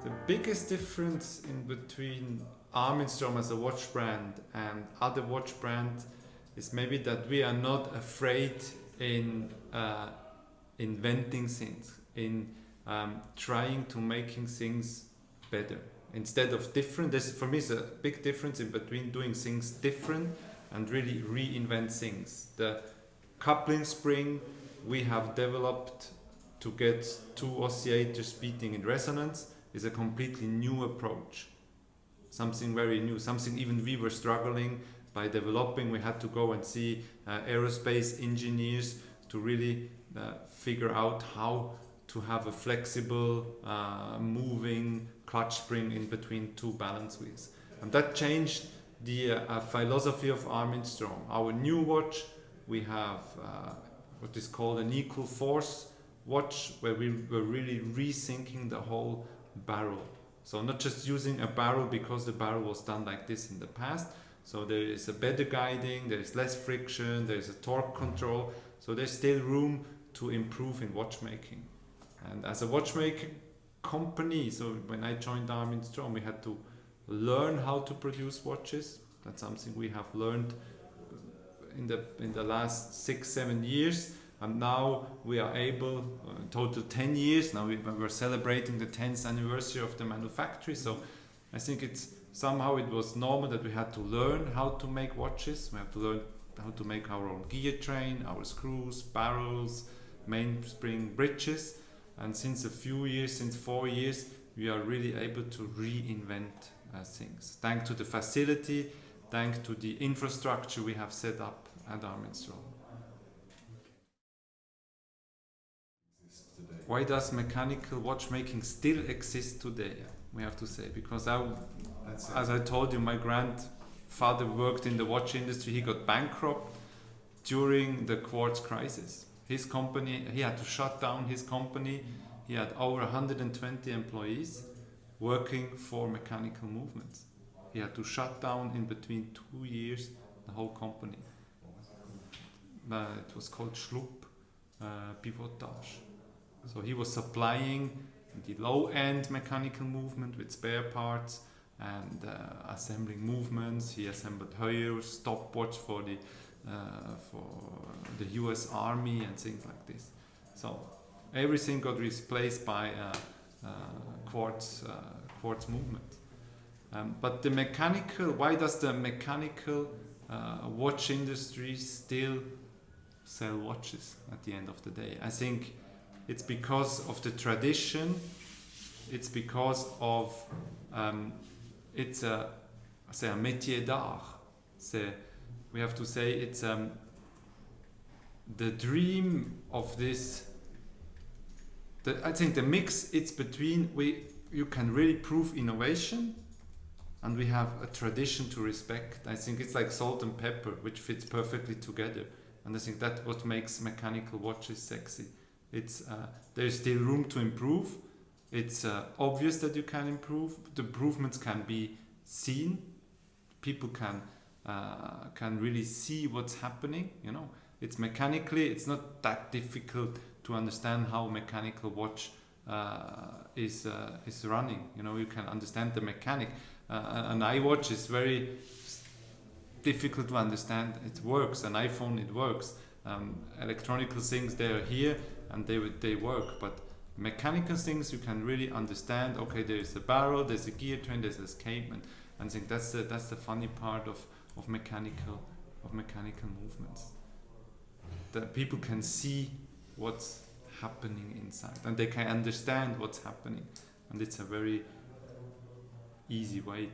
The biggest difference in between Armin Strom as a watch brand and other watch brands is maybe that we are not afraid in inventing things, in trying to making things better instead of different. This for me is a big difference in between doing things different and really reinvent things. The coupling spring we have developed to get two oscillators beating in resonance is a completely new approach. Something very new, something even we were struggling by developing. We had to go and see aerospace engineers to really figure out how to have a flexible, moving clutch spring in between two balance wheels. And that changed the philosophy of Armin Strom. Our new watch, we have what is called an equal force watch, where we were really rethinking the whole barrel. So not just using a barrel because the barrel was done like this in the past. So there is a better guiding, there is less friction, there is a torque control. So there's still room to improve in watchmaking. And as a watchmaking company, so when I joined Armin Strom, we had to learn how to produce watches. That's something we have learned in the last 6-7 years. And now we are able, total 10 years, now we're celebrating the 10th anniversary of the manufacturing. So I think somehow it was normal that we had to learn how to make watches. We have to learn how to make our own gear train, our screws, barrels, mainspring, bridges. And since 4 years, we are really able to reinvent things. Thanks to the facility, thanks to the infrastructure we have set up at Armin Strom. Why does mechanical watchmaking still exist today? We have to say, because as I told you, my grandfather worked in the watch industry. He got bankrupt during the quartz crisis. His company, he had to shut down his company. He had over 120 employees working for mechanical movements. He had to shut down in between 2 years the whole company. It was called Schlupp Pivotage. So he was supplying the low-end mechanical movement with spare parts and assembling movements. He assembled Heuer stopwatch for the US Army and things like this. So everything got replaced by quartz movement. But the mechanical, why does the mechanical watch industry still sell watches at the end of the day? I think it's because of the tradition. It's because of it's a métier d'art. We have to say it's the dream of this. I think the mix it's between you can really prove innovation, and we have a tradition to respect. I think it's like salt and pepper, which fits perfectly together. And I think that's what makes mechanical watches sexy. It's there's still room to improve. It's obvious that you can improve. The improvements can be seen. People can really see what's happening. You know, it's mechanically. It's not that difficult to understand how a mechanical watch is running. You know, you can understand the mechanic. An iWatch is very difficult to understand. It works. An iPhone, it works. Electronical things, they are here and they work. But mechanical things you can really understand. Okay, there is a barrel, there's a gear train, there's escapement. And I think that's the funny part of mechanical movements. That people can see what's happening inside and they can understand what's happening. And it's a very easy way